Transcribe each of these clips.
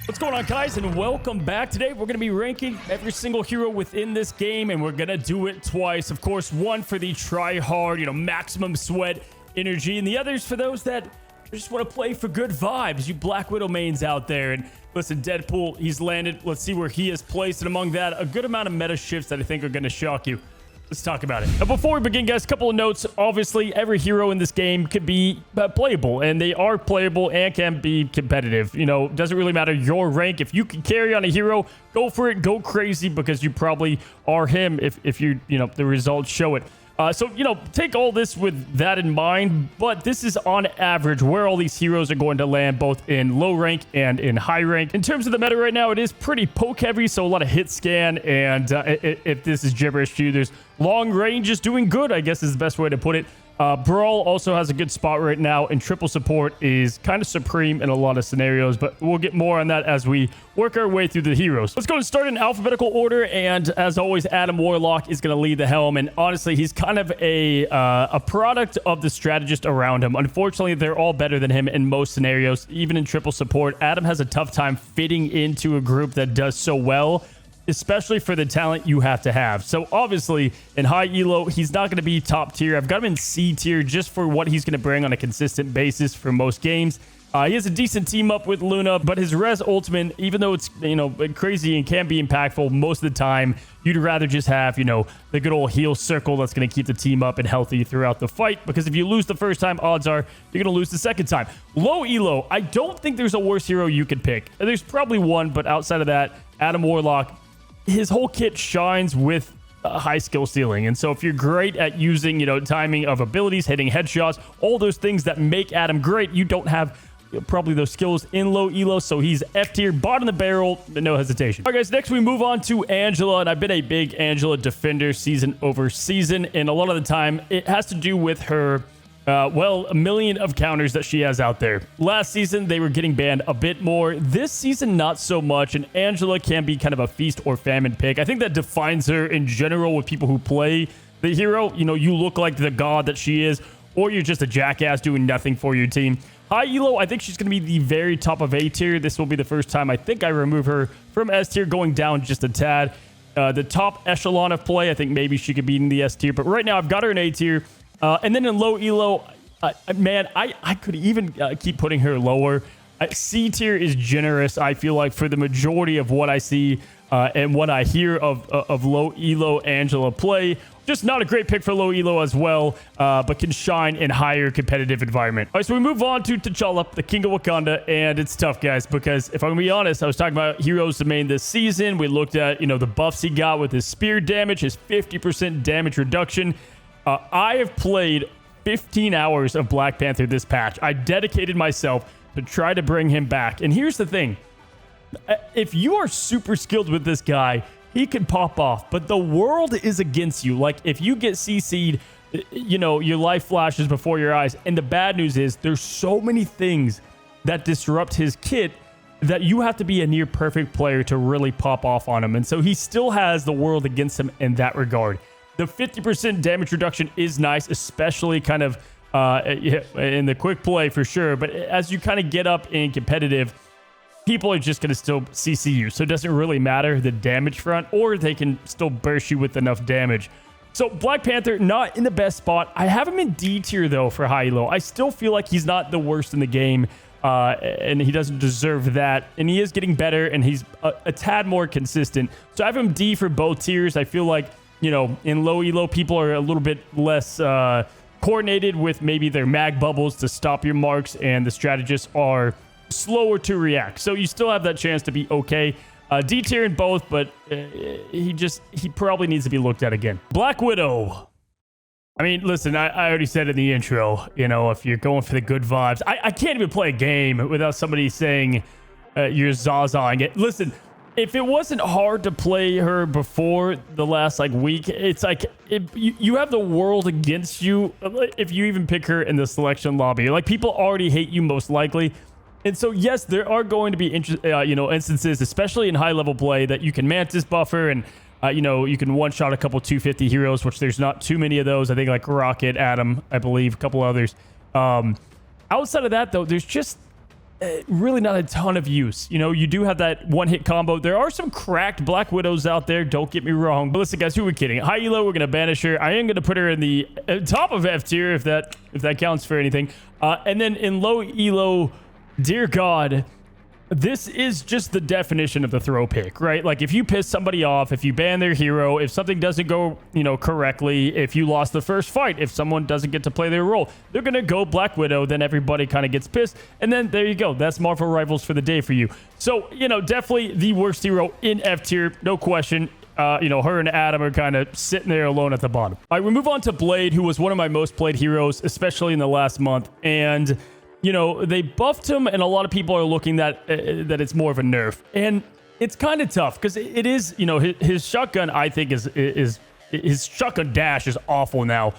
What's going on, guys, and welcome back. Today we're going to be ranking every single hero within this game, and we're going to do it twice. Of course, one for the try hard, maximum sweat energy, and the others for those that just want to play for good vibes, you Black Widow mains out there. And listen, Deadpool, he's landed. Let's see where he is placed, and among that, a good amount of meta shifts that I think are going to shock you. Let's talk about it. Now, before we begin, guys, a couple of notes. Obviously, every hero in this game could be playable, and they are playable and can be competitive. Doesn't really matter your rank. If you can carry on a hero, go for it. Go crazy, because you probably are him if you the results show it. So, take all this with that in mind, but this is on average where all these heroes are going to land, both in low rank and in high rank. In terms of the meta right now, it is pretty poke heavy, so a lot of hit scan, and if this is gibberish to you, there's long range is doing good, I guess is the best way to put it. Brawl also has a good spot right now, and triple support is kind of supreme in a lot of scenarios, but we'll get more on that as we work our way through the heroes. Let's go and start in alphabetical order, and as always, Adam Warlock is going to lead the helm, and honestly, he's kind of a product of the strategist around him. Unfortunately, they're all better than him in most scenarios. Even in triple support, Adam has a tough time fitting into a group that does so well, especially for the talent you have to have. So obviously in high elo, he's not going to be top tier. I've got him in C tier just for what he's going to bring on a consistent basis for most games. He has a decent team up with Luna, but his res ultimate, even though it's crazy and can be impactful most of the time, you'd rather just have the good old heal circle that's going to keep the team up and healthy throughout the fight, because if you lose the first time, odds are you're going to lose the second time. Low elo, I don't think there's a worse hero you could pick. There's probably one, but outside of that, Adam Warlock, his whole kit shines with a high skill ceiling. And so if you're great at using, timing of abilities, hitting headshots, all those things that make Adam great, you don't have probably those skills in low elo. So he's F tier, bottom of the barrel, no hesitation. All right, guys, next we move on to Angela. And I've been a big Angela defender season over season. And a lot of the time it has to do with her a million of counters that she has out there. Last season, they were getting banned a bit more. This season, not so much. And Angela can be kind of a feast or famine pick. I think that defines her in general with people who play the hero. You look like the god that she is, or you're just a jackass doing nothing for your team. High elo, I think she's going to be the very top of A tier. This will be the first time I think I remove her from S tier, going down just a tad. The top echelon of play, I think maybe she could be in the S tier. But right now, I've got her in A tier. And then in low elo, man, I could even keep putting her lower. C tier is generous, I feel like, for the majority of what I see and what I hear of low elo Angela play. Just not a great pick for low elo as well, but can shine in higher competitive environment. All right, so we move on to T'Challa, the King of Wakanda, and it's tough, guys, because if I'm gonna be honest, I was talking about heroes to main this season. We looked at, the buffs he got with his spear damage, his 50% damage reduction. I have played 15 hours of Black Panther this patch. I dedicated myself to try to bring him back. And here's the thing. If you are super skilled with this guy, he could pop off. But the world is against you. Like, if you get CC'd, your life flashes before your eyes. And the bad news is there's so many things that disrupt his kit that you have to be a near perfect player to really pop off on him. And so he still has the world against him in that regard. The 50% damage reduction is nice, especially kind of in the quick play for sure. But as you kind of get up in competitive, people are just going to still CC you. So it doesn't really matter the damage front, or they can still burst you with enough damage. So Black Panther, not in the best spot. I have him in D tier, though, for high elo. I still feel like he's not the worst in the game, and he doesn't deserve that. And he is getting better, and he's a tad more consistent. So I have him D for both tiers. I feel like, in low elo, people are a little bit less coordinated with maybe their mag bubbles to stop your marks, and the strategists are slower to react. So you still have that chance to be okay. D tier in both, but he probably needs to be looked at again. Black Widow. I mean, listen, I already said in the intro, if you're going for the good vibes, I can't even play a game without somebody saying you're zazaing it. Listen, if it wasn't hard to play her before the last week, it's like if you have the world against you. If you even pick her in the selection lobby, people already hate you most likely. And so, yes, there are going to be instances, especially in high level play, that you can Mantis buffer and you can one shot a couple 250 heroes, which there's not too many of those. I think Rocket, Adam, I believe, a couple others. Outside of that, though, there's just really not a ton of use. You know, you do have that one-hit combo. There are some cracked Black Widows out there, don't get me wrong. But listen, guys, who are we kidding? High elo, we're going to banish her. I am going to put her in the top of F tier, if that counts for anything. And then in low elo, dear God, this is just the definition of the throw pick, right? Like, if you piss somebody off, if you ban their hero, if something doesn't go, you know, correctly, if you lost the first fight, if someone doesn't get to play their role, they're going to go Black Widow, then everybody kind of gets pissed, and then there you go. That's Marvel Rivals for the day for you. So, you know, definitely the worst hero in F tier, no question. You know, her and Adam are kind of sitting there alone at the bottom. All right, we move on to Blade, who was one of my most played heroes, especially in the last month, and you know, they buffed him, and a lot of people are looking that it's more of a nerf. And it's kind of tough because it is, you know, his shotgun, I think, is his shotgun dash is awful now.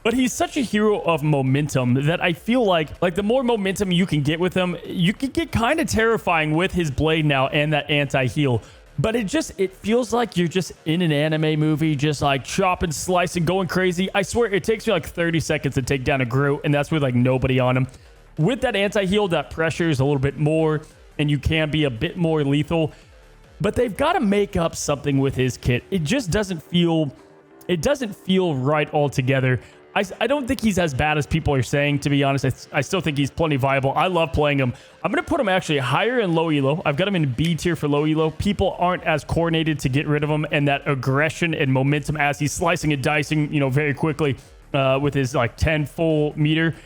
But he's such a hero of momentum that I feel like the more momentum you can get with him, you can get kind of terrifying with his blade now and that anti-heal. But it feels like you're just in an anime movie, just like chopping, slicing, going crazy. I swear it takes me like 30 seconds to take down a Groot, and that's with like nobody on him. With that anti-heal, that pressure is a little bit more, and you can be a bit more lethal. But they've got to make up something with his kit. It just doesn't feel right altogether. I don't think he's as bad as people are saying, to be honest. I still think he's plenty viable. I love playing him. I'm going to put him actually higher in low elo. I've got him in B tier for low elo. People aren't as coordinated to get rid of him, and that aggression and momentum as he's slicing and dicing, you know, very quickly with his like 10 full meter.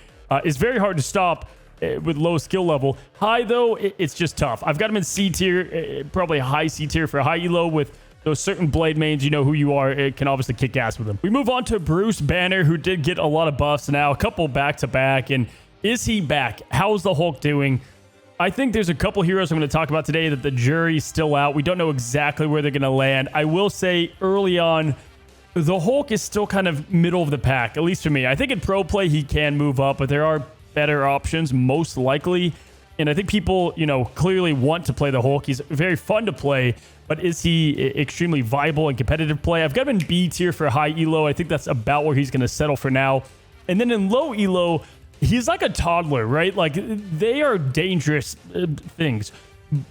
Is very hard to stop with low skill level. High, though, it's just tough. I've got him in C tier, probably a high C tier for high elo with those certain blade mains. You know who you are. It can obviously kick ass with them. We move on to Bruce Banner, who did get a lot of buffs now, a couple back-to-back. And is he back? How's the Hulk doing? I think there's a couple heroes I'm going to talk about today that the jury's still out. We don't know exactly where they're going to land. I will say early on, the Hulk is still kind of middle of the pack, at least for me. I think in pro play, he can move up, but there are better options, most likely. And I think people, you know, clearly want to play the Hulk. He's very fun to play, but is he extremely viable and competitive play? I've got him in B tier for high elo. I think that's about where he's going to settle for now. And then in low elo, he's like a toddler, right? Like, they are dangerous things,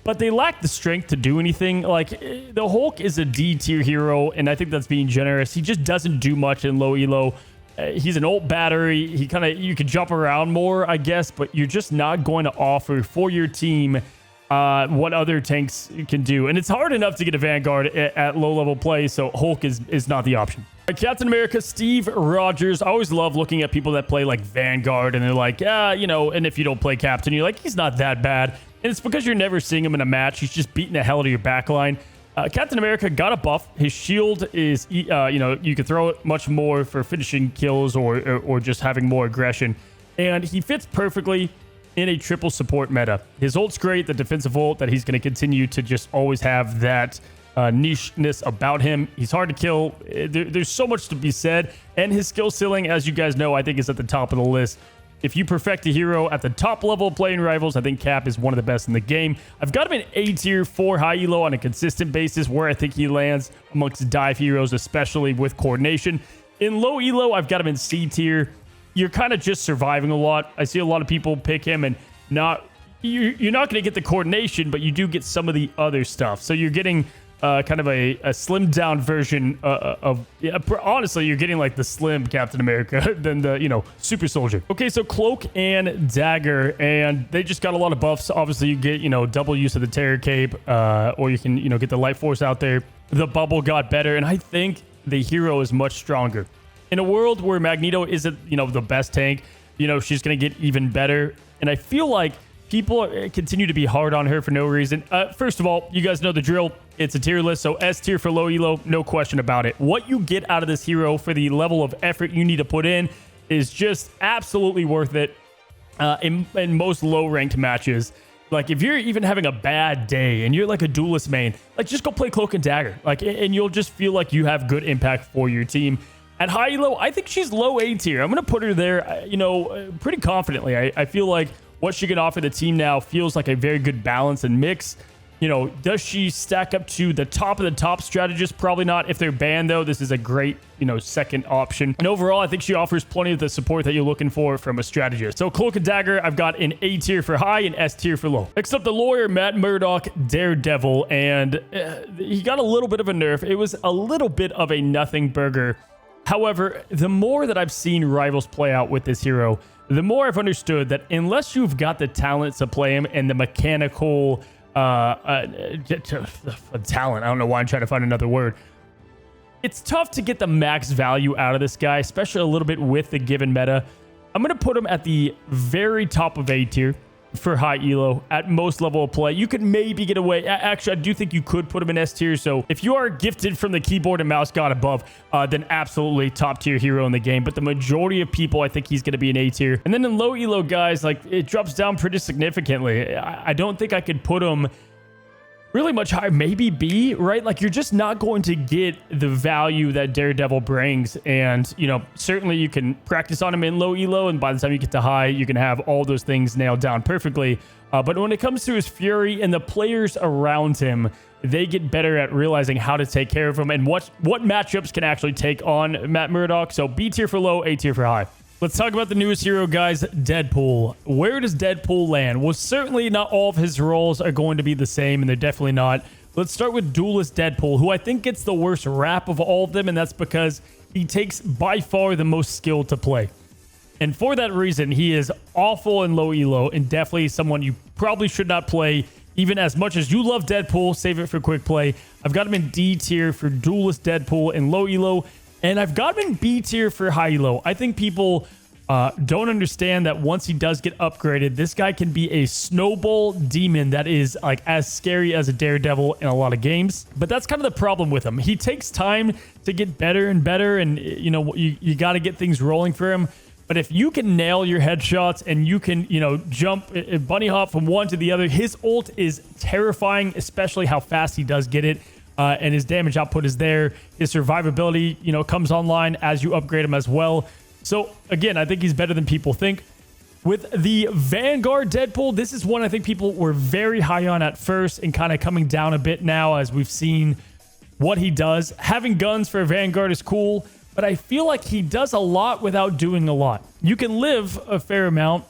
but they lack the strength to do anything. Like, the Hulk is a D tier hero, and I think that's being generous. He just doesn't do much in low elo. He's an old battery. He kind of, you could jump around more, I guess, but you're just not going to offer for your team what other tanks can do. And it's hard enough to get a Vanguard at low level play, so Hulk is not the option. Captain America, Steve Rogers. I always love looking at people that play like Vanguard, and they're like, you know, and if you don't play Captain, you're like, he's not that bad. And it's because you're never seeing him in a match. He's just beating the hell out of your backline. Captain America got a buff. His shield is, you know, you can throw it much more for finishing kills or just having more aggression. And he fits perfectly in a triple support meta. His ult's great, the defensive ult that he's going to continue to just always have that nicheness about him. He's hard to kill. There's so much to be said. And his skill ceiling, as you guys know, I think is at the top of the list. If you perfect a hero at the top level of playing Rivals, I think Cap is one of the best in the game. I've got him in A tier for high elo on a consistent basis, where I think he lands amongst dive heroes, especially with coordination. In low elo, I've got him in C tier. You're kind of just surviving a lot. I see a lot of people pick him and you're not going to get the coordination, but you do get some of the other stuff. So you're getting kind of a slimmed down version honestly, you're getting like the slim Captain America than the, you know, super soldier. Okay, so Cloak and Dagger, and they just got a lot of buffs. Obviously, you get, you know, double use of the Terror Cape, or you can, you know, get the Light Force out there. The bubble got better, and I think the hero is much stronger. In a world where Magneto isn't, you know, the best tank, you know, she's going to get even better. And I feel like people continue to be hard on her for no reason. First of all, you guys know the drill. It's a tier list, so S tier for low elo, no question about it. What you get out of this hero for the level of effort you need to put in is just absolutely worth it in most low-ranked matches. Like, if you're even having a bad day and you're like a duelist main, like, just go play Cloak and Dagger. Like, and you'll just feel like you have good impact for your team. At high elo, I think she's low A tier. I'm going to put her there, you know, pretty confidently. I feel like what she can offer the team now feels like a very good balance and mix. You know, does she stack up to the top of the top strategists? Probably not. If they're banned, though, this is a great, you know, second option. And overall, I think she offers plenty of the support that you're looking for from a strategist. So Cloak and Dagger, I've got an A tier for high and S tier for low. Next up, the lawyer, Matt Murdock, Daredevil. And he got a little bit of a nerf. It was a little bit of a nothing burger. However, the more that I've seen Rivals play out with this hero, the more I've understood that unless you've got the talent to play him and the mechanical talent, I don't know why I'm trying to find another word, it's tough to get the max value out of this guy, especially a little bit with the given meta. I'm going to put him at the very top of A tier for high elo at most level of play. You could maybe get away. Actually, I do think you could put him in S tier. So if you are gifted from the keyboard and mouse god above, then absolutely top tier hero in the game. But the majority of people, I think he's going to be an A tier. And then in low elo guys, like it drops down pretty significantly. I don't think I could put him really much higher, maybe B, right? Like you're just not going to get the value that Daredevil brings. And, you know, certainly you can practice on him in low elo, and by the time you get to high, you can have all those things nailed down perfectly. But when it comes to his fury and the players around him, they get better at realizing how to take care of him and what matchups can actually take on Matt Murdock. So B tier for low, A tier for high. Let's talk about the newest hero, guys, Deadpool. Where does Deadpool land? Well, certainly not all of his roles are going to be the same, and they're definitely not. Let's start with Duelist Deadpool, who I think gets the worst rap of all of them, and that's because he takes by far the most skill to play. And for that reason, he is awful in low elo, and definitely someone you probably should not play, even as much as you love Deadpool. Save it for quick play. I've got him in D tier for Duelist Deadpool in low elo, and I've got him in B tier for high elo. I think people don't understand that once he does get upgraded, this guy can be a snowball demon that is like as scary as a Daredevil in a lot of games. But that's kind of the problem with him. He takes time to get better and better, and you know, you got to get things rolling for him. But if you can nail your headshots and you can, you know, jump, bunny hop from one to the other, his ult is terrifying, especially how fast he does get it. And his damage output is there. His survivability, you know, comes online as you upgrade him as well. So again, I think he's better than people think. With the Vanguard Deadpool, this is one I think people were very high on at first and kind of coming down a bit now as we've seen what he does. Having guns for a Vanguard is cool, but I feel like he does a lot without doing a lot. You can live a fair amount,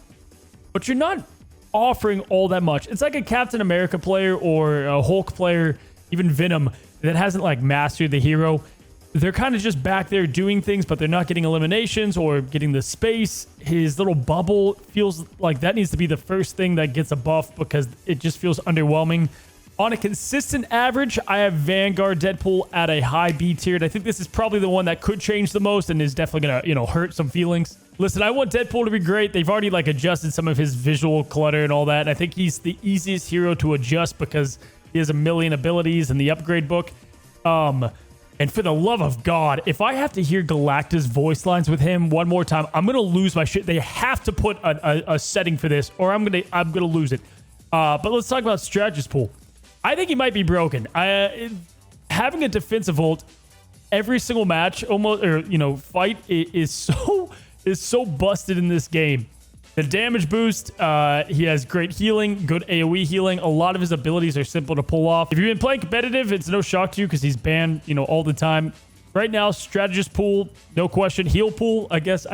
but you're not offering all that much. It's like a Captain America player or a Hulk player, even Venom, that hasn't like mastered the hero. They're kind of just back there doing things, but they're not getting eliminations or getting the space. His little bubble feels like that needs to be the first thing that gets a buff because it just feels underwhelming. On a consistent average, I have Vanguard Deadpool at a high B tier. I think this is probably the one that could change the most and is definitely going to, you know, hurt some feelings. Listen, I want Deadpool to be great. They've already like adjusted some of his visual clutter and all that. And I think he's the easiest hero to adjust because he has a million abilities in the upgrade book. And for the love of God, if I have to hear Galactus voice lines with him one more time, I'm going to lose my shit. They have to put a setting for this or I'm going to lose it. But let's talk about Strategist Pool. I think he might be broken. Having a defensive ult every single match, almost, or you know, fight is so busted in this game. The damage boost, he has great healing, good AoE healing. A lot of his abilities are simple to pull off. If you've been playing competitive, it's no shock to you because he's banned, you know, all the time. Right now, Strategist Pool, no question. Heal Pool, I guess.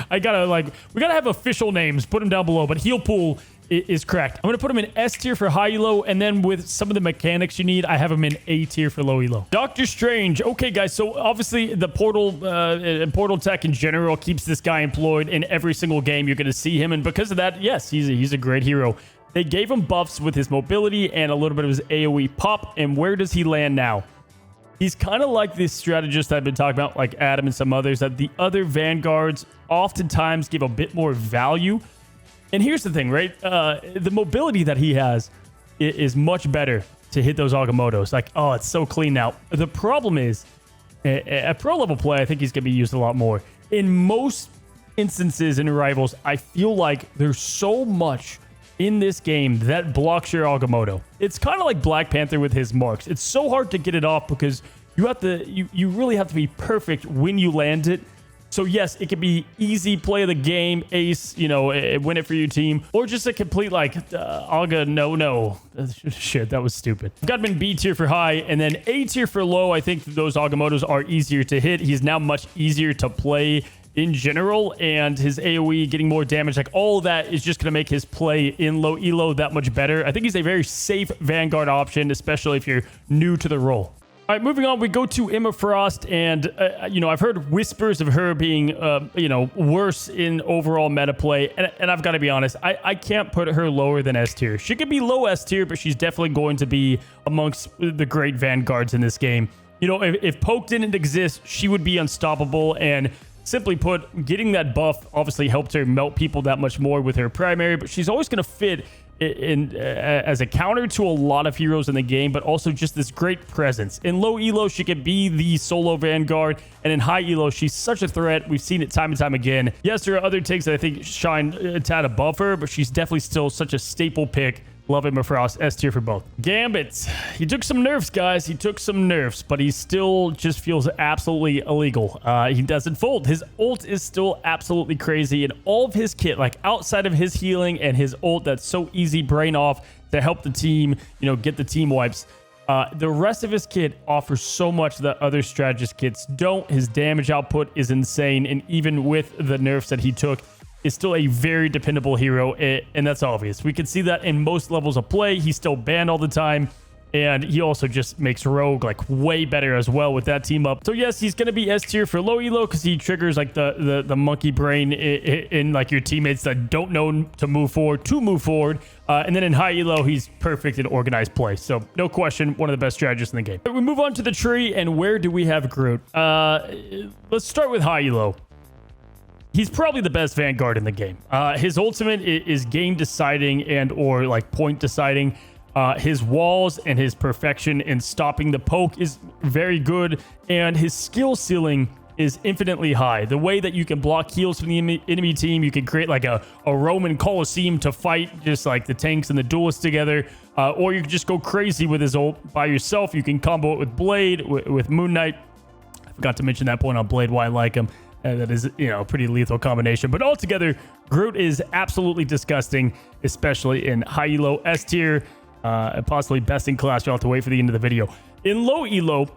I gotta like, we gotta have official names. Put them down below. But Heal Pool is correct. I'm gonna put him in S tier for high elo, and then with some of the mechanics you need, I have him in A tier for low elo. Doctor Strange. Okay, guys. So obviously the portal tech in general keeps this guy employed in every single game. You're gonna see him, and because of that, yes, he's a great hero. They gave him buffs with his mobility and a little bit of his AoE pop. And where does he land now? He's kind of like this strategist I've been talking about, like Adam and some others, that the other Vanguards oftentimes give a bit more value. And here's the thing, right? The mobility that he has is much better to hit those Agamottos. Like, oh, it's so clean now. The problem is, at pro level play, I think he's going to be used a lot more. In most instances in Rivals, I feel like there's so much in this game that blocks your Agamotto. It's kind of like Black Panther with his marks. It's so hard to get it off because you really have to be perfect when you land it. So yes, it could be easy play of the game, ace, you know, win it for your team, or just a complete like Aga no. Shit, that was stupid. I've got him in B tier for high, and then A tier for low. I think those Agamottos are easier to hit. He's now much easier to play in general, and his AoE getting more damage, like all of that is just going to make his play in low elo that much better. I think he's a very safe Vanguard option, especially if you're new to the role. All right, moving on, we go to Emma Frost, and, you know, I've heard whispers of her being, you know, worse in overall meta play, and I've got to be honest, I can't put her lower than S tier. She could be low S tier, but she's definitely going to be amongst the great Vanguards in this game. You know, if Poke didn't exist, she would be unstoppable, and simply put, getting that buff obviously helped her melt people that much more with her primary, but she's always going to fit in as a counter to a lot of heroes in the game, but also just this great presence. In low elo, she could be the solo Vanguard, and in high elo, she's such a threat. We've seen it time and time again. Yes, there are other takes that I think shine a tad above her, but she's definitely still such a staple pick. Love Emma Frost, S tier for both. Gambit, he took some nerfs, guys. He took some nerfs, but he still just feels absolutely illegal. He doesn't fold. His ult is still absolutely crazy, and all of his kit, like outside of his healing and his ult that's so easy brain off to help the team, you know, get the team wipes. The rest of his kit offers so much that other strategist kits don't. His damage output is insane, and even with the nerfs that he took, is still a very dependable hero, and that's obvious. We can see that in most levels of play. He's still banned all the time, and he also just makes Rogue like way better as well with that team up. So yes, he's going to be S tier for low elo because he triggers like the monkey brain in like your teammates that don't know to move forward. And then in high elo, he's perfect in organized play. So no question, one of the best strategists in the game. We move on to the tree, and where do we have Groot? Let's start with high elo. He's probably the best Vanguard in the game. His ultimate is game deciding and or like point deciding. His walls and his perfection in stopping the poke is very good, and his skill ceiling is infinitely high. The way that you can block heals from the enemy team, you can create like a Roman Colosseum to fight just like the tanks and the duelists together, or you can just go crazy with his ult by yourself. You can combo it with Blade, with Moon Knight. I forgot to mention that point on Blade, why I like him. That is, you know, a pretty lethal combination. But altogether, Groot is absolutely disgusting, especially in high elo, S tier, and possibly best in class. You'll have to wait for the end of the video. In low elo,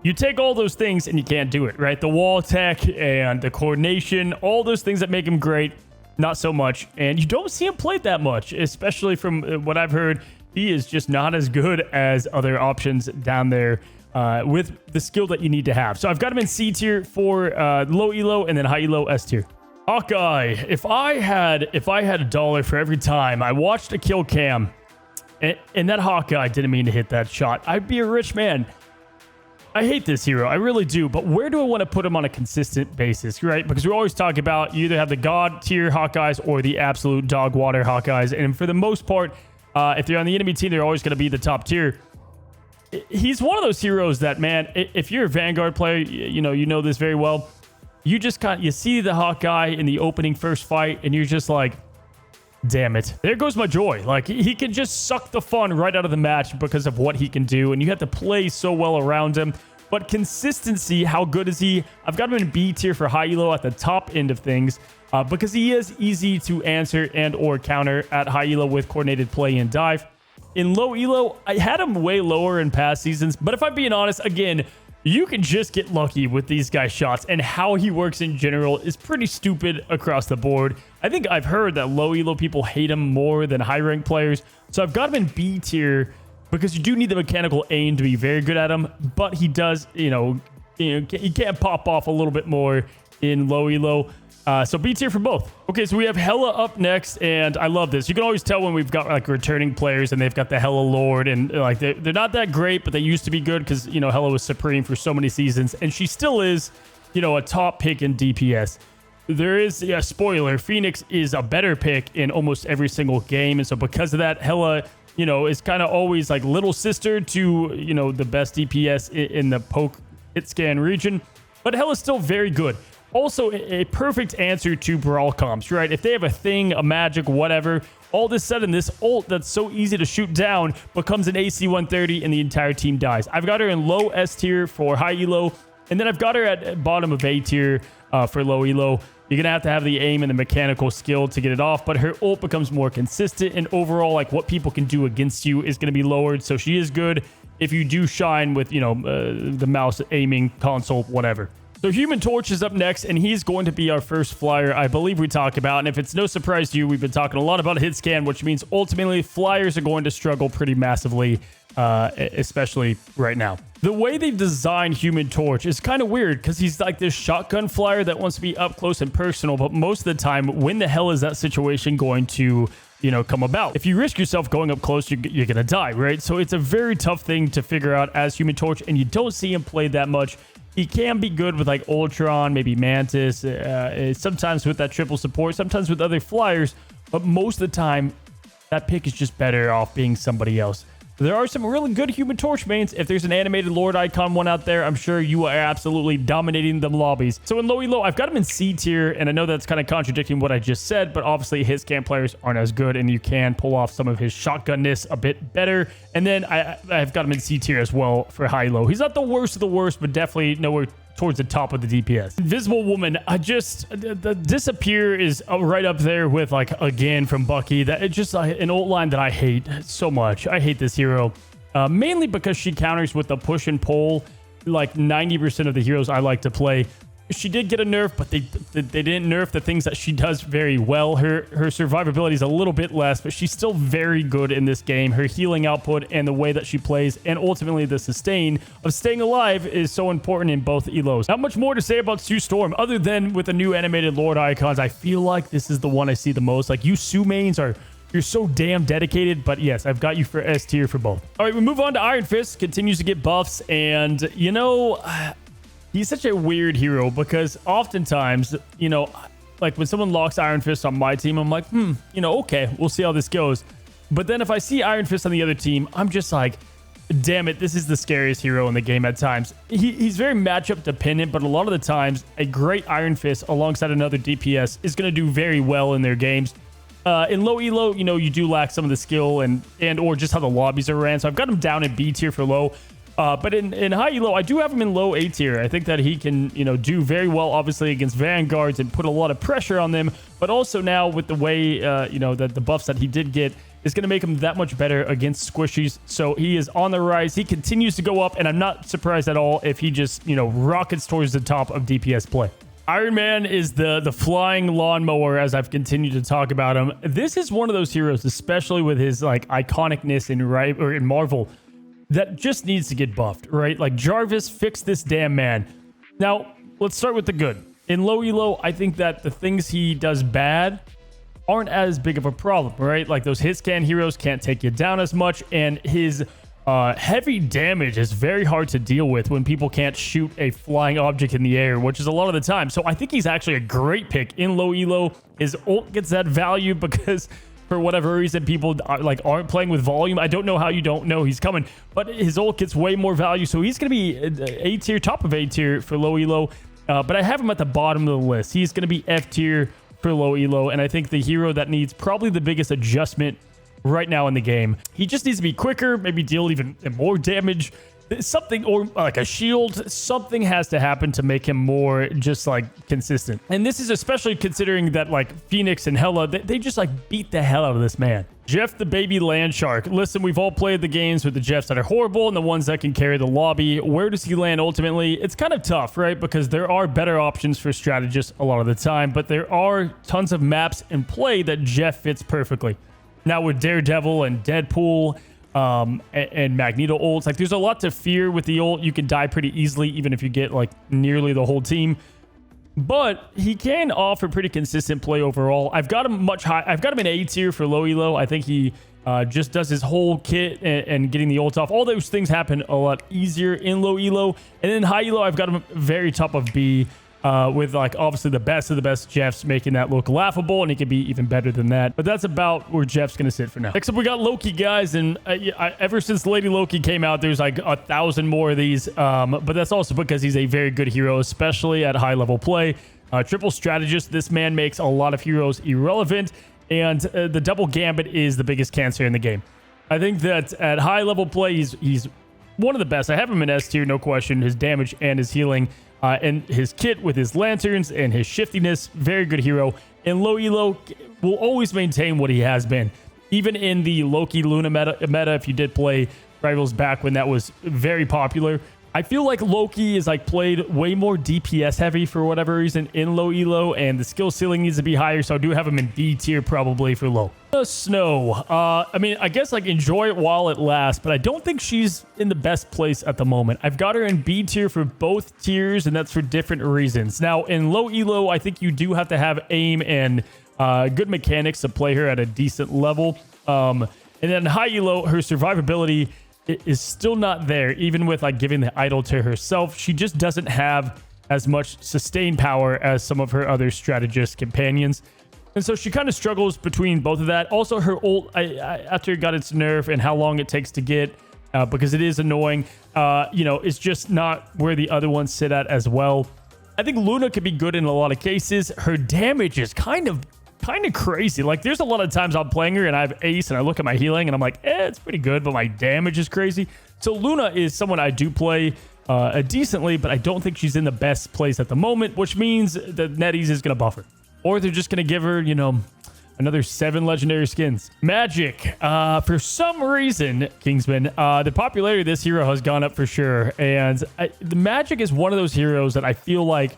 you take all those things and you can't do it, right? The wall tech and the coordination, all those things that make him great, not so much. And you don't see him play that much, especially from what I've heard. He is just not as good as other options down there. With the skill that you need to have. So I've got him in C tier for low elo, and then high elo S tier. Hawkeye, if I had $1 for every time I watched a kill cam and that Hawkeye didn't mean to hit that shot, I'd be a rich man. I hate this hero, I really do, but where do I want to put him on a consistent basis, right? Because we always talk about you either have the god tier Hawkeyes or the absolute dog water Hawkeyes, and for the most part, if they're on the enemy team, they're always going to be the top tier. He's one of those heroes that, man, if you're a Vanguard player, you know this very well. You just you see the Hawkeye in the opening first fight, and you're just like, damn it. There goes my joy. Like, he can just suck the fun right out of the match because of what he can do, and you have to play so well around him. But consistency, how good is he? I've got him in B tier for high elo at the top end of things, because he is easy to answer and or counter at high elo with coordinated play and dive. In low elo, I had him way lower in past seasons, but if I'm being honest, again, you can just get lucky with these guys' shots, and how he works in general is pretty stupid across the board. I think I've heard that low elo people hate him more than high rank players, so I've got him in B tier because you do need the mechanical aim to be very good at him, but he does, you know, he can pop off a little bit more in low elo. So B tier for both. Okay, so we have Hela up next, and I love this. You can always tell when we've got like returning players and they've got the Hela Lord, and like they're not that great, but they used to be good because, you know, Hela was supreme for so many seasons, and she still is, you know, a top pick in DPS. There is a spoiler. Phoenix is a better pick in almost every single game, and so because of that, Hela, you know, is kind of always like little sister to, you know, the best DPS in the poke hit scan region, but Hela's still very good. Also, a perfect answer to brawl comps, right? If they have a thing, a magic, whatever, all of a sudden this ult that's so easy to shoot down becomes an AC 130 and the entire team dies. I've got her in low S tier for high elo, And then I've got her at bottom of A tier for low elo. You're going to have the aim and the mechanical skill to get it off, but her ult becomes more consistent, and overall, like, what people can do against you is going to be lowered. So she is good if you do shine with, you know, the mouse aiming console, whatever. So Human Torch is up next, and he's going to be our first flyer I believe we talk about. And if it's no surprise to you, we've been talking a lot about hit scan, which means ultimately flyers are going to struggle pretty massively, especially right now. The way they've designed Human Torch is kind of weird because he's like this shotgun flyer that wants to be up close and personal, but most of the time, when the hell is that situation going to, you know, come about? If you risk yourself going up close, you're gonna die, right? So it's a very tough thing to figure out as Human Torch, and you don't see him play that much. He can be good with like Ultron, maybe Mantis, sometimes with that triple support, sometimes with other flyers, but most of the time, that pick is just better off being somebody else. There are some really good Human Torch mains. If there's an animated Lord icon one out there, I'm sure you are absolutely dominating them lobbies. So in low elo, I've got him in C tier, and I know that's kind of contradicting what I just said, but obviously his scan players aren't as good, and you can pull off some of his shotgunness a bit better. And then I've got him in C tier as well for high elo. He's not the worst of the worst, but definitely nowhere towards the top of the DPS. Invisible Woman, the disappear is right up there with, like, again from Bucky. That it's just an old line that I hate so much. I hate this hero, mainly because she counters with the push and pull, like 90% of the heroes I like to play. She did get a nerf, but they didn't nerf the things that she does very well. Her survivability is a little bit less, but she's still very good in this game. Her healing output and the way that she plays, and ultimately the sustain of staying alive, is so important in both elos. Not much more to say about Sue Storm, other than with the new animated Lord icons. I feel like this is the one I see the most. Like, you Sue mains you're so damn dedicated, but yes, I've got you for S tier for both. All right, we move on to Iron Fist. Continues to get buffs, and, you know, he's such a weird hero because oftentimes, you know, like when someone locks Iron Fist on my team, I'm like, you know, okay, we'll see how this goes. But then if I see Iron Fist on the other team, I'm just like, damn it, this is the scariest hero in the game at times. He's very matchup dependent, but a lot of the times, a great Iron Fist alongside another DPS is going to do very well in their games. In low elo, you know, you do lack some of the skill and or just how the lobbies are ran. So I've got him down in B tier for low. But in high elo, I do have him in low A tier. I think that he can, you know, do very well, obviously, against Vanguards and put a lot of pressure on them. But also now with the way, you know, that the buffs that he did get is going to make him that much better against squishies. So he is on the rise. He continues to go up, and I'm not surprised at all if he just, you know, rockets towards the top of DPS play. Iron Man is the flying lawnmower, as I've continued to talk about him. This is one of those heroes, especially with his, like, iconicness in Marvel, that just needs to get buffed, right? Like, Jarvis, fix this damn man. Now, let's start with the good. In low elo, I think that the things he does bad aren't as big of a problem, right? Like, those hit scan heroes can't take you down as much, and his heavy damage is very hard to deal with when people can't shoot a flying object in the air, which is a lot of the time. So I think he's actually a great pick in low elo. His ult gets that value because for whatever reason, people aren't playing with volume. I don't know how you don't know he's coming, but his ult gets way more value. So he's going to be A tier, top of A tier for low elo. But I have him at the bottom of the list. He's going to be F tier for low elo. And I think the hero that needs probably the biggest adjustment right now in the game. He just needs to be quicker, maybe deal even more damage. Something, or like a shield, something has to happen to make him more just like consistent. And this is especially considering that like Phoenix and Hela, they just like beat the hell out of this man. Jeff the baby land shark. Listen, we've all played the games with the Jeffs that are horrible and the ones that can carry the lobby. Where does he land ultimately? It's kind of tough, right? Because there are better options for strategists a lot of the time, but there are tons of maps in play that Jeff fits perfectly. Now with Daredevil and Deadpool, and Magneto ults, like there's a lot to fear with the ult. You can die pretty easily even if you get like nearly the whole team, but he can offer pretty consistent play overall. I've got him much high. I've got him in A tier for low elo. I think he just does his whole kit and getting the ult off. All those things happen a lot easier in low elo. And then high elo, I've got him very top of B. With like obviously the best of the best Jeffs making that look laughable, and he could be even better than that. But that's about where Jeff's gonna sit for now. Next up, we got Loki, guys, and ever since Lady Loki came out, there's like 1,000 more of these. But that's also because he's a very good hero, especially at high level play. Triple strategist, this man makes a lot of heroes irrelevant, and the double Gambit is the biggest cancer in the game. I think that at high level play, he's one of the best. I have him in S tier, no question. His damage and his healing, and his kit with his lanterns and his shiftiness, very good hero. And low elo will always maintain what he has been. Even in the Loki Luna meta, if you did play Rivals back when that was very popular, I feel like Loki is like played way more DPS heavy for whatever reason in low elo, and the skill ceiling needs to be higher, so I do have him in B tier probably for low. The Snow. I mean, I guess like enjoy it while it lasts, but I don't think she's in the best place at the moment. I've got her in B tier for both tiers, and that's for different reasons. Now, in low elo, I think you do have to have aim and good mechanics to play her at a decent level. And then high elo, her survivability is still not there, even with like giving the idol to herself. She just doesn't have as much sustained power as some of her other strategist companions, and so she kind of struggles between both of that. Also, her ult, after it got its nerf and how long it takes to get, because it is annoying, you know, it's just not where the other ones sit at as well. I think Luna could be good in a lot of cases. Her damage is kind of crazy. Like, there's a lot of times I'm playing her and I have ace and I look at my healing and I'm like, it's pretty good, but my damage is crazy. So Luna is someone I do play decently, but I don't think she's in the best place at the moment, which means that NetEase is going to buff her, or they're just going to give her, you know, another 7 legendary skins. Magik. For some reason, Kingsman, the popularity of this hero has gone up for sure. And the Magik is one of those heroes that I feel like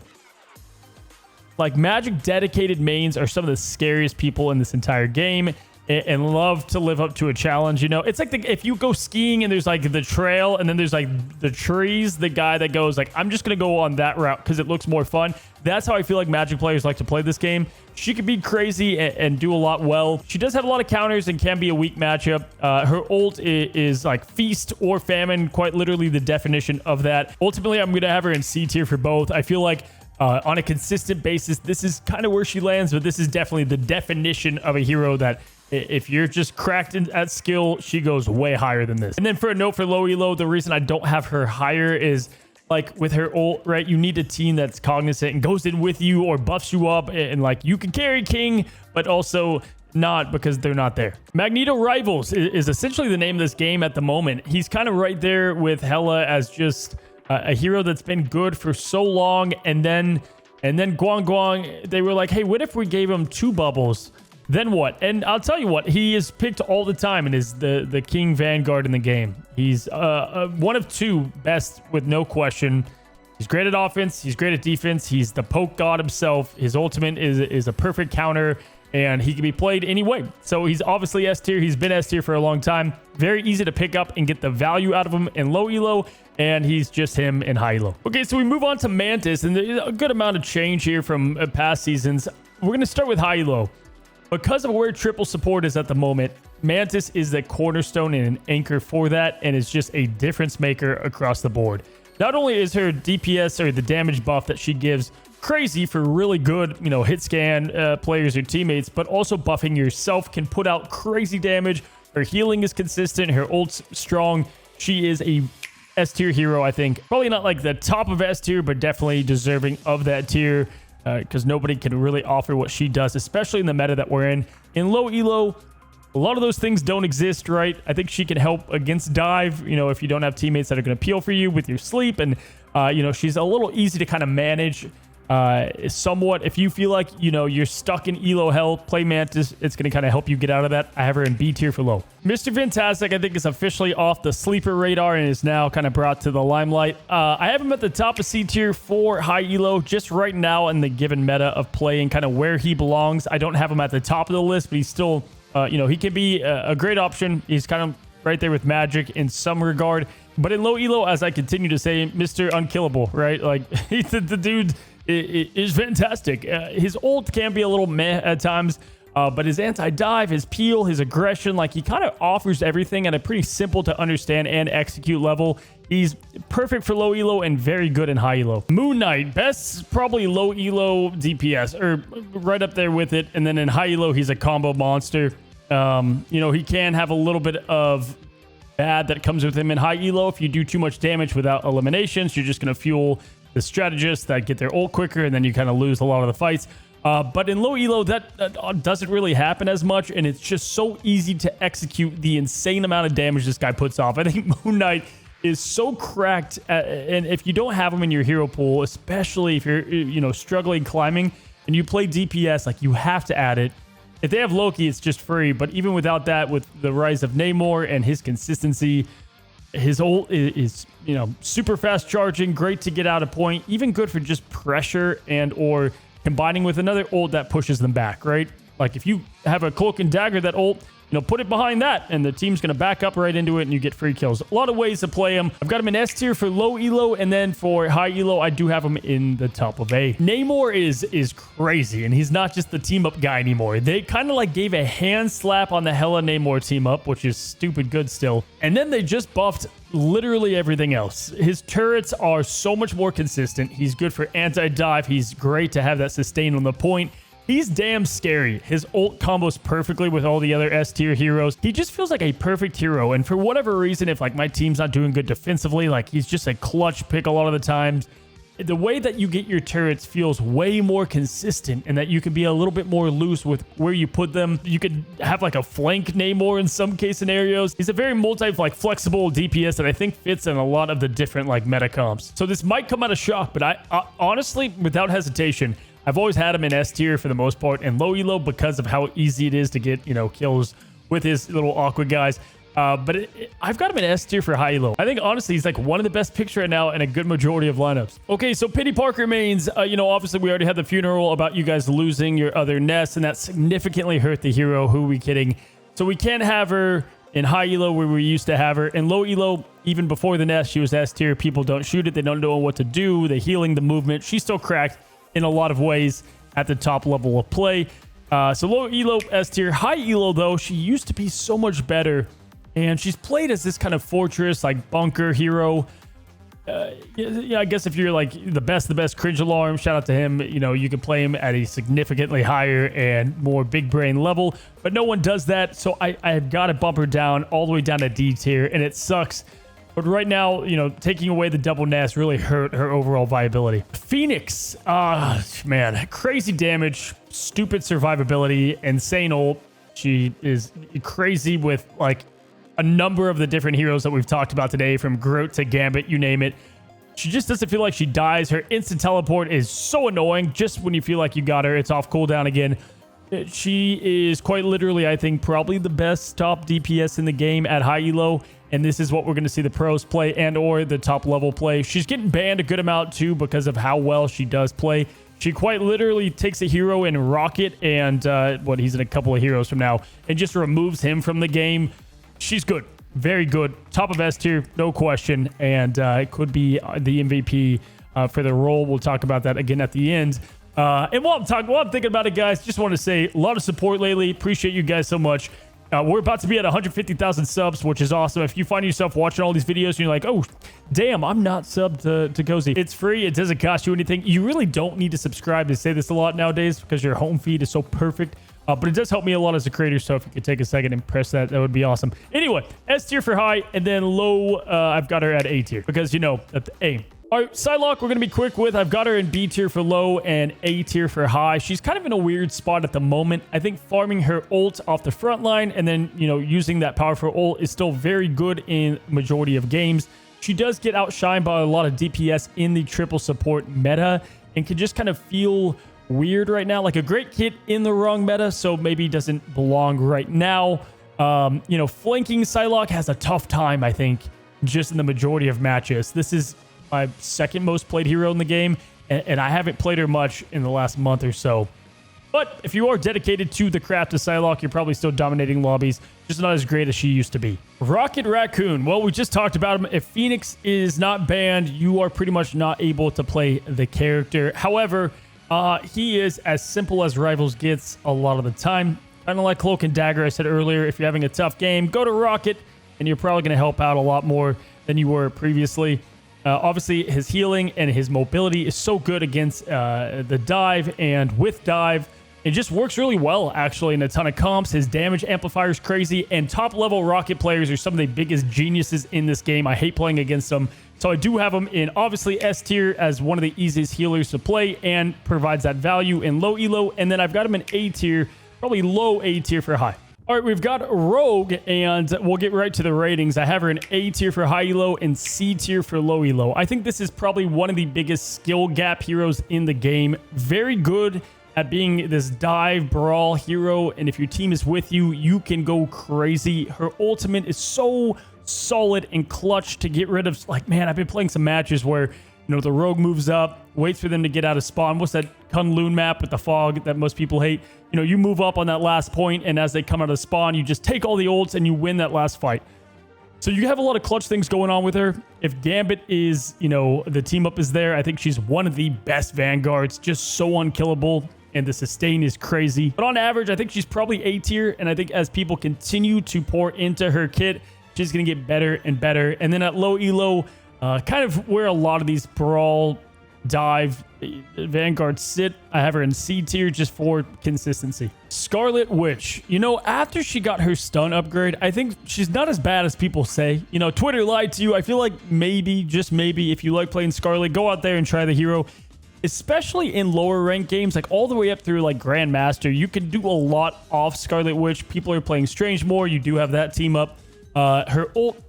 Magik dedicated mains are some of the scariest people in this entire game, and love to live up to a challenge. You know, it's like if you go skiing and there's like the trail and then there's like the trees, the guy that goes like, I'm just going to go on that route because it looks more fun. That's how I feel like Magik players like to play this game. She can be crazy and do a lot well. She does have a lot of counters and can be a weak matchup. Her ult is like feast or famine, quite literally the definition of that. Ultimately, I'm going to have her in C tier for both. I feel like on a consistent basis, this is kind of where she lands, but this is definitely the definition of a hero that if you're just cracked at skill, she goes way higher than this. And then for a note for low elo, the reason I don't have her higher is like with her ult, right? You need a team that's cognizant and goes in with you or buffs you up, and like you can carry King, but also not because they're not there. Magneto Rivals is essentially the name of this game at the moment. He's kind of right there with Hela as just a hero that's been good for so long, and then Guang, they were like, hey, what if we gave him 2 bubbles? Then what? And I'll tell you what, he is picked all the time and is the King Vanguard in the game. He's one of 2 best with no question. He's great at offense. He's great at defense. He's the poke god himself. His ultimate is a perfect counter, and he can be played anyway. So he's obviously S tier. He's been S tier for a long time. Very easy to pick up and get the value out of him in low elo, and he's just him in high elo. Okay, so we move on to Mantis, and there's a good amount of change here from past seasons. We're going to start with high elo. Because of where triple support is at the moment, Mantis is the cornerstone and an anchor for that, and is just a difference maker across the board. Not only is her DPS, or the damage buff that she gives, crazy for really good, you know, hit scan players or teammates, but also buffing yourself can put out crazy damage. Her healing is consistent. Her ult's strong. She is a S tier hero, I think. Probably not like the top of S tier, but definitely deserving of that tier, because nobody can really offer what she does, especially in the meta that we're in. In low elo, a lot of those things don't exist, right? I think she can help against dive, you know, if you don't have teammates that are going to peel for you with your sleep. And, you know, she's a little easy to kind of manage somewhat. If you feel like, you know, you're stuck in elo hell, play Mantis. It's going to kind of help you get out of that. I have her in B tier for low. Mr. Fantastic, I think, is officially off the sleeper radar and is now kind of brought to the limelight. I have him at the top of C tier for high elo, just right now in the given meta of playing kind of where he belongs. I don't have him at the top of the list, but he's still, you know, he can be a great option. He's kind of right there with Magik in some regard. But in low elo, as I continue to say, Mr. Unkillable, right? Like, the dude is fantastic. His ult can be a little meh at times, but his anti-dive, his peel, his aggression, like, he kind of offers everything at a pretty simple to understand and execute level. He's perfect for low elo and very good in high elo. Moon Knight, best probably low elo DPS, or right up there with it. And then in high elo, he's a combo monster. You know, he can have a little bit of bad that comes with him in high elo. If you do too much damage without eliminations, you're just going to fuel the strategists that get their ult quicker, and then you kind of lose a lot of the fights. But in low elo, that doesn't really happen as much, and it's just so easy to execute the insane amount of damage this guy puts off. I think Moon Knight is so cracked. And if you don't have him in your hero pool, especially if you're, struggling climbing and you play DPS, like you have to add it. If they have Loki, it's just free. But even without that, with the rise of Namor and his consistency, his ult is, super fast charging, great to get out of point, even good for just pressure and or combining with another ult that pushes them back, right? Like if you have a cloak and dagger that ult, put it behind that and the team's going to back up right into it and you get free kills. A lot of ways to play him. I've got him in S tier for low elo, and then for high elo, I do have him in the top of A. Namor is crazy, and he's not just the team up guy anymore. They kind of like gave a hand slap on the Hela Namor team up, which is stupid good still. And then they just buffed literally everything else. His turrets are so much more consistent. He's good for anti-dive. He's great to have that sustain on the point. He's damn scary. His ult combos perfectly with all the other S tier heroes. He just feels like a perfect hero. And for whatever reason, if like my team's not doing good defensively, like he's just a clutch pick a lot of the times. The way that you get your turrets feels way more consistent, and that you can be a little bit more loose with where you put them. You could have like a flank Namor in some case scenarios. He's a very flexible DPS that I think fits in a lot of the different like meta comps. So this might come out of shock, but I honestly, without hesitation, I've always had him in S tier for the most part and low elo because of how easy it is to get, kills with his little awkward guys. But I've got him in S tier for high elo. I think honestly he's like one of the best picks right now in a good majority of lineups. Okay, so Peni Parker mains, obviously we already had the funeral about you guys losing your other nests, and that significantly hurt the hero. Who are we kidding? So we can't have her in high elo where we used to have her. In low elo, even before the nest, she was S tier. People don't shoot it. They don't know what to do. The healing, the movement. She's still cracked in a lot of ways at the top level of play. So low elo, S tier. High elo, though, she used to be so much better. And she's played as this kind of fortress, like bunker hero. I guess if you're like the best cringe alarm, shout out to him. You can play him at a significantly higher and more big brain level. But no one does that. So I've got to bump her down all the way down to D tier. And it sucks. But right now, taking away the double nest really hurt her overall viability. Phoenix, man, crazy damage, stupid survivability, insane ult. She is crazy with like a number of the different heroes that we've talked about today, from Groot to Gambit, you name it. She just doesn't feel like she dies. Her instant teleport is so annoying. Just when you feel like you got her, it's off cooldown again. She is quite literally, I think, probably the best top DPS in the game at high elo. And this is what we're going to see the pros play and or the top level play. She's getting banned a good amount too because of how well she does play. She quite literally takes a hero in Rocket and he's in a couple of heroes from now, and just removes him from the game. She's good. Very good. Top of S tier, no question. And it could be the MVP for the role. We'll talk about that again at the end. And while I'm thinking about it, guys, just want to say a lot of support lately. Appreciate you guys so much. We're about to be at 150,000 subs, which is awesome. If you find yourself watching all these videos and you're like, oh, damn, I'm not subbed to Cozy. It's free. It doesn't cost you anything. You really don't need to subscribe. They say this a lot nowadays because your home feed is so perfect. But it does help me a lot as a creator, so if you could take a second and press that, that would be awesome. Anyway, S tier for high, and then low, I've got her at A tier because, at the A. All right, Psylocke, we're going to be quick with. I've got her in B tier for low and A tier for high. She's kind of in a weird spot at the moment. I think farming her ult off the front line and then, using that powerful ult is still very good in majority of games. She does get outshined by a lot of DPS in the triple support meta and can just kind of feel weird right now, like a great kit in the wrong meta, so maybe doesn't belong right now. Flanking Psylocke has a tough time, I think, just in the majority of matches. This is my second most played hero in the game, and I haven't played her much in the last month or so. But if you are dedicated to the craft of Psylocke, you're probably still dominating lobbies, just not as great as she used to be. Rocket Raccoon, well, we just talked about him. If Phoenix is not banned, you are pretty much not able to play the character. However, he is as simple as Rivals gets a lot of the time. Kind of like Cloak and Dagger I said earlier. If you're having a tough game, go to Rocket, and you're probably going to help out a lot more than you were previously. Obviously, his healing and his mobility is so good against the dive and with dive. It just works really well, actually, in a ton of comps. His damage amplifier is crazy, and top-level Rocket players are some of the biggest geniuses in this game. I hate playing against them. So I do have him in, obviously, S tier as one of the easiest healers to play and provides that value in low elo. And then I've got him in A tier, probably low A tier for high. All All right, we've got Rogue, and we'll get right to the ratings. I have her in A tier for high elo and C tier for low elo. I think this is probably one of the biggest skill gap heroes in the game. Very good at being this dive brawl hero, and if your team is with you, you can go crazy. Her ultimate is so solid and clutch to get rid of. Like, man, I've been playing some matches where, you know, the Rogue moves up, waits for them to get out of spawn. What's that Kunlun map with the fog that most people hate? You know, you move up on that last point, and as they come out of spawn, you just take all the ults and you win that last fight. So you have a lot of clutch things going on with her. If Gambit is, you know, the team up is there, I think she's one of the best Vanguards, just so unkillable, and the sustain is crazy. But on average, I think she's probably A tier, and I think as people continue to pour into her kit, she's going to get better and better. And then at low elo, kind of where a lot of these brawl dive Vanguards sit, I have her in C tier just for consistency. Scarlet Witch, you know, after she got her stun upgrade, I think she's not as bad as people say. You know, Twitter lied to you. I feel like maybe, just maybe, if you like playing Scarlet, go out there and try the hero. Especially in lower rank games, like all the way up through like Grandmaster, you can do a lot off Scarlet Witch. People are playing Strange more. You do have that team up. Her ult,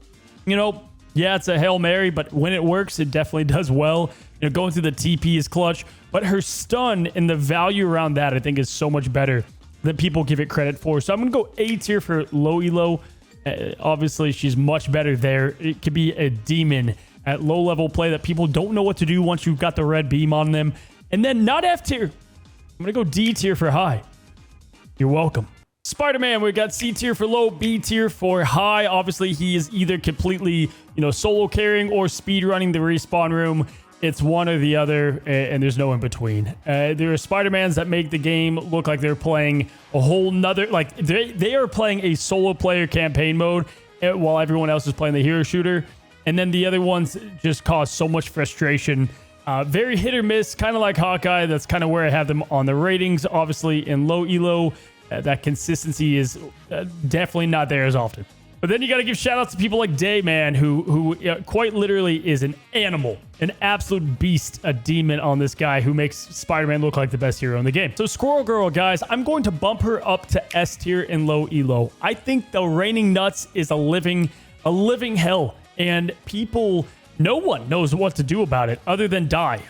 you know, yeah, it's a Hail Mary, but when it works, it definitely does well. You know, going through the TP is clutch, but her stun and the value around that, I think, is so much better than people give it credit for. So I'm going to go A tier for low elo. Obviously, she's much better there. It could be a demon at low level play that people don't know what to do once you've got the red beam on them. And then not F tier. I'm going to go D tier for high. You're welcome. Spider-Man, we got C tier for low, B tier for high. Obviously, he is either completely, you know, solo carrying or speed running the respawn room. It's one or the other, and there's no in between. There are Spider-Mans that make the game look like they're playing a whole nother, like they are playing a solo player campaign mode while everyone else is playing the hero shooter. And then the other ones just cause so much frustration. Very hit or miss, kind of like Hawkeye. That's kind of where I have them on the ratings. Obviously, in low elo, that consistency is definitely not there as often. But then you got to give shout outs to people like Dayman, who quite literally is an animal, an absolute beast, a demon on this guy who makes Spider-Man look like the best hero in the game. So Squirrel Girl, guys, I'm going to bump her up to S tier in low elo. I think the Raining Nuts is a living hell, and no one knows what to do about it other than die.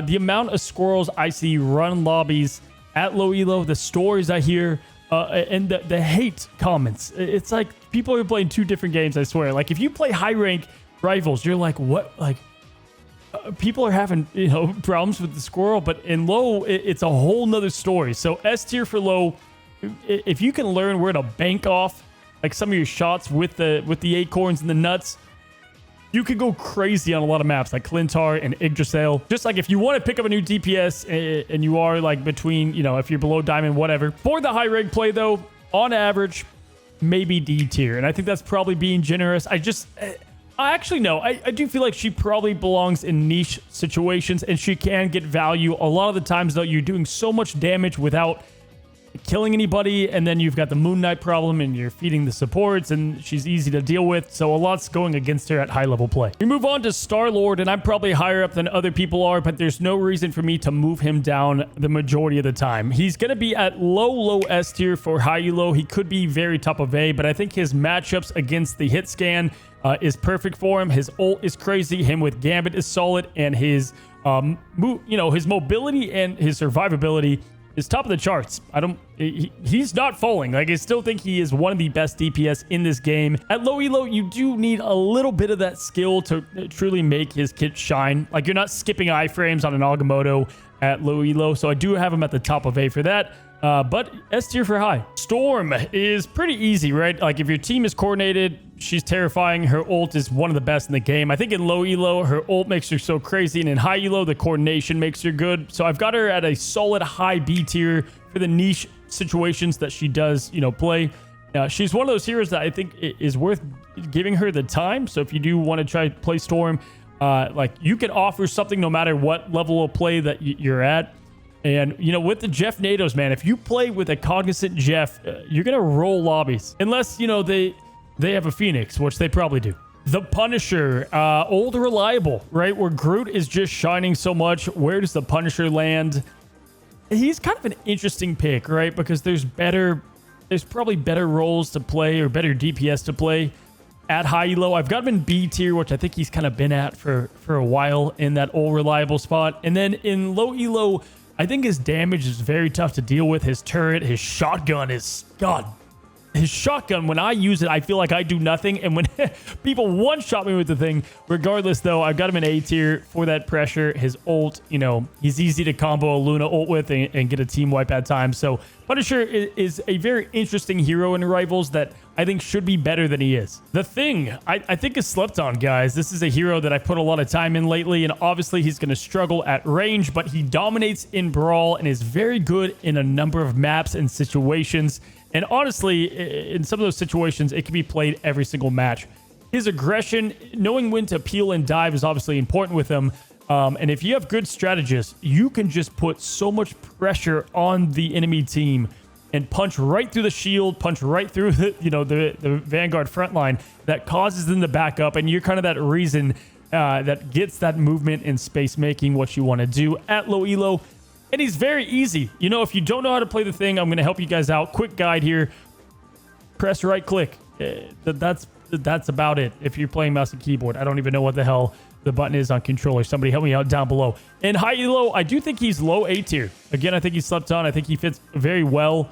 The amount of squirrels I see run lobbies at low elo, the stories I hear, and the hate comments. It's like people are playing two different games, I swear. Like, if you play high rank rivals, you're like, what? Like, people are having, you know, problems with the squirrel, but in low, it's a whole nother story. So S tier for low. If you can learn where to bank off like some of your shots with the acorns and the nuts, you could go crazy on a lot of maps like Clintar and Yggdrasil. Just like if you want to pick up a new DPS and you are like between, you know, if you're below diamond, whatever. For the high rank play though, on average, maybe D tier. And I think that's probably being generous. I actually know. I do feel like she probably belongs in niche situations and she can get value. A lot of the times though, you're doing so much damage without killing anybody, and then you've got the Moon Knight problem and you're feeding the supports, and she's easy to deal with, so a lot's going against her at high level play. We move on to Star-Lord, and I'm probably higher up than other people are, but there's no reason for me to move him down the majority of the time. He's going to be at low S tier for high elo. He could be very top of A, but I think his matchups against the hit scan is perfect for him. His ult is crazy. Him with Gambit is solid, and his his mobility and his survivability is top of the charts. He's not falling. Like, I still think he is one of the best DPS in this game. At low elo, you do need a little bit of that skill to truly make his kit shine. Like, you're not skipping iframes on an Agamotto at low elo, so I do have him at the top of A for that. But S tier for high. Storm is pretty easy, right? Like, if your team is coordinated, she's terrifying. Her ult is one of the best in the game. I think in low elo, her ult makes her so crazy, and in high elo, the coordination makes her good. So I've got her at a solid high B tier for the niche situations that she does, you know, play. She's one of those heroes that I think is worth giving her the time. So if you do want to try to play Storm, like, you can offer something no matter what level of play that you're at. And, you know, with the Jeff Natos, man, if you play with a cognizant Jeff, you're going to roll lobbies. Unless, you know, they have a Phoenix, which they probably do. The Punisher, old reliable, right? Where Groot is just shining so much. Where does the Punisher land? He's kind of an interesting pick, right? Because there's better there's probably better roles to play or better DPS to play at high elo. I've got him in B tier, which I think he's kind of been at for a while in that old reliable spot. And then in low elo, I think his damage is very tough to deal with. His turret, his shotgun is, God, his shotgun, when I use it, I feel like I do nothing. And when people one-shot me with the thing, regardless, though, I've got him in A tier for that pressure. His ult, you know, he's easy to combo a Luna ult with and get a team wipe at times. So Punisher is a very interesting hero in Rivals that I think should be better than he is. The Thing, I think is slept on, guys. This is a hero that I put a lot of time in lately, and obviously he's going to struggle at range, but he dominates in Brawl and is very good in a number of maps and situations. And honestly, in some of those situations, it can be played every single match. His aggression, knowing when to peel and dive is obviously important with him. And if you have good strategists, you can just put so much pressure on the enemy team and punch right through the shield, punch right through the, you know, the Vanguard front line that causes them to back up. And you're kind of that reason that gets that movement and space making what you want to do at low elo. And he's very easy. You know, if you don't know how to play the Thing, I'm going to help you guys out. Quick guide here. Press right click. That's about it. If you're playing mouse and keyboard, I don't even know what the hell the button is on controller. Somebody help me out down below. And high elo, I do think he's low A tier. Again, I think he's slept on. I think he fits very well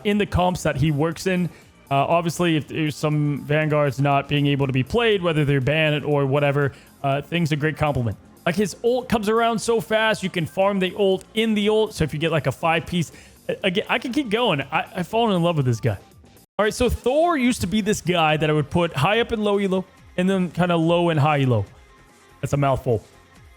in the comps that he works in. Obviously, if there's some Vanguards not being able to be played, whether they're banned or whatever, Thing's a great compliment. Like, his ult comes around so fast, you can farm the ult in the ult. So if you get like a 5-piece, again, I can keep going. I've fallen in love with this guy. All right, so Thor used to be this guy that I would put high up in low elo and then kind of low and high elo. That's a mouthful.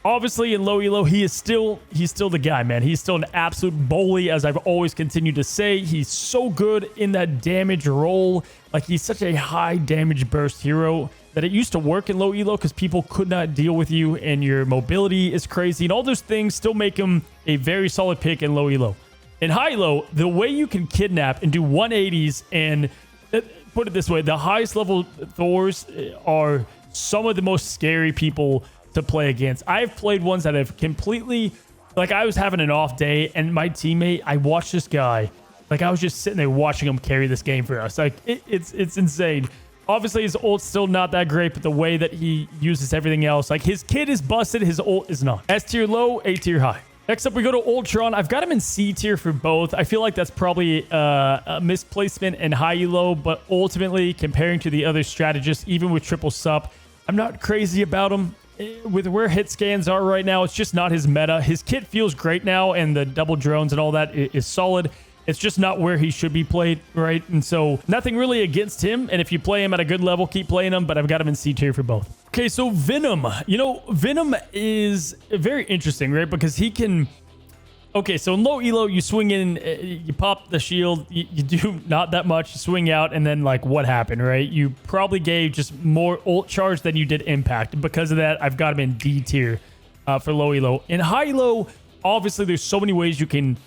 Obviously, in low elo, he's still the guy, man. He's still an absolute bully, as I've always continued to say. He's so good in that damage role. Like, he's such a high damage burst hero that it used to work in low elo because people could not deal with you, and your mobility is crazy, and all those things still make him a very solid pick in low elo. In high elo, the way you can kidnap and do 180s, and put it this way, the highest level Thors are some of the most scary people to play against. I've played ones that have completely, like, I was having an off day, and my teammate, I watched this guy, like, I was just sitting there watching him carry this game for us. Like, it's insane. Obviously, his ult's still not that great, but the way that he uses everything else, like, his kit is busted, his ult is not. S tier low, A tier high. Next up, we go to Ultron. I've got him in C tier for both. I feel like that's probably a misplacement in high elo, but ultimately, comparing to the other strategists, even with triple sup, I'm not crazy about him. With where hit scans are right now, it's just not his meta. His kit feels great now, and the double drones and all that is solid. It's just not where he should be played, right? And so nothing really against him. And if you play him at a good level, keep playing him. But I've got him in C tier for both. Okay, so Venom. You know, Venom is very interesting, right? Because he can... Okay, so in low elo, you swing in, you pop the shield, you do not that much, you swing out, and then, like, what happened, right? You probably gave just more ult charge than you did impact. And because of that, I've got him in D tier for low elo. In high elo, obviously, there's so many ways you can...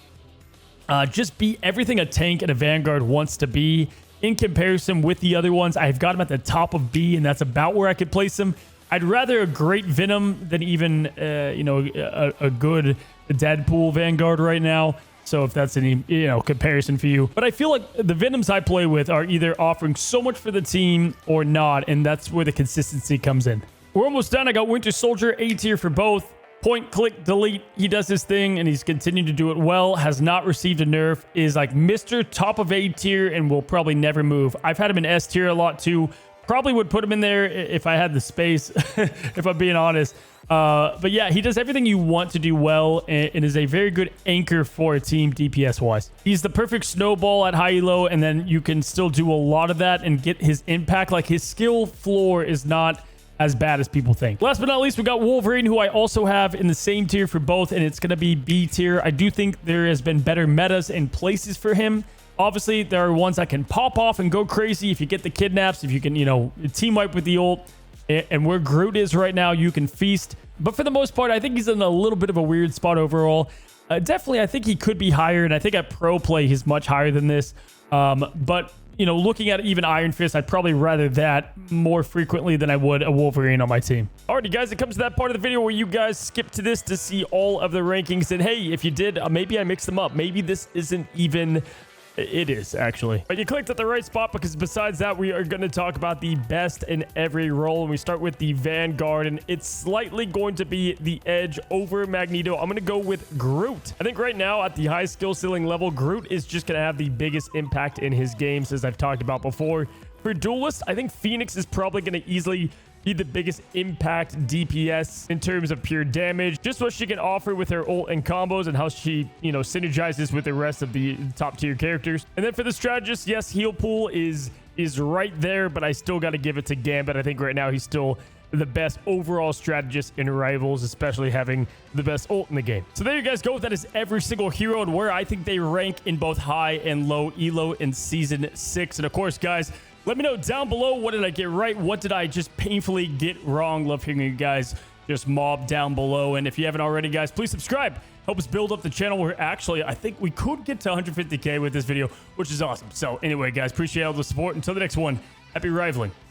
just be everything a tank and a Vanguard wants to be. In comparison with the other ones, I've got him at the top of B, and that's about where I could place him. I'd rather a great Venom than even, you know, a good Deadpool Vanguard right now. So if that's any, you know, comparison for you. But I feel like the Venoms I play with are either offering so much for the team or not, and that's where the consistency comes in. We're almost done. I got Winter Soldier, A tier for both. Point, click, delete. He does his thing, and he's continued to do it well. Has not received a nerf. Is like Mr. Top of A tier and will probably never move. I've had him in S tier a lot too. Probably would put him in there if I had the space, if I'm being honest. But yeah, he does everything you want to do well and is a very good anchor for a team DPS-wise. He's the perfect snowball at high elo, and then you can still do a lot of that and get his impact. Like, his skill floor is not as bad as people think. Last but not least, we got Wolverine, who I also have in the same tier for both, and it's going to be B tier. I do think there has been better metas and places for him. Obviously, there are ones that can pop off and go crazy if you get the kidnaps, if you can, you know, team wipe with the ult. And where Groot is right now, you can feast. But for the most part, I think he's in a little bit of a weird spot overall. Definitely, I think he could be higher, and I think at pro play, he's much higher than this. But you know, looking at even Iron Fist, I'd probably rather that more frequently than I would a Wolverine on my team. Alrighty, guys, it comes to that part of the video where you guys skip to this to see all of the rankings. And hey, if you did, maybe I mixed them up. Maybe this isn't even It is, actually. But you clicked at the right spot, because besides that, we are going to talk about the best in every role. And we start with the Vanguard, and it's slightly going to be the edge over Magneto. I'm going to go with Groot. I think right now at the high skill ceiling level, Groot is just going to have the biggest impact in his games, as I've talked about before. For Duelist, I think Phoenix is probably going to easily be the biggest impact DPS in terms of pure damage. Just what she can offer with her ult and combos, and how she, synergizes with the rest of the top tier characters. And then for the strategist, yes, heal pool is right there, but I still got to give it to Gambit. I think right now he's still the best overall strategist in Rivals, especially having the best ult in the game. So there you guys go. That is every single hero and where I think they rank in both high and low elo in season 6. And of course, guys, let me know down below, what did I get right? What did I just painfully get wrong? Love hearing you guys just mob down below. And if you haven't already, guys, please subscribe. Help us build up the channel. We're actually, I think we could get to 150K with this video, which is awesome. So anyway, guys, appreciate all the support. Until the next one, happy rivaling.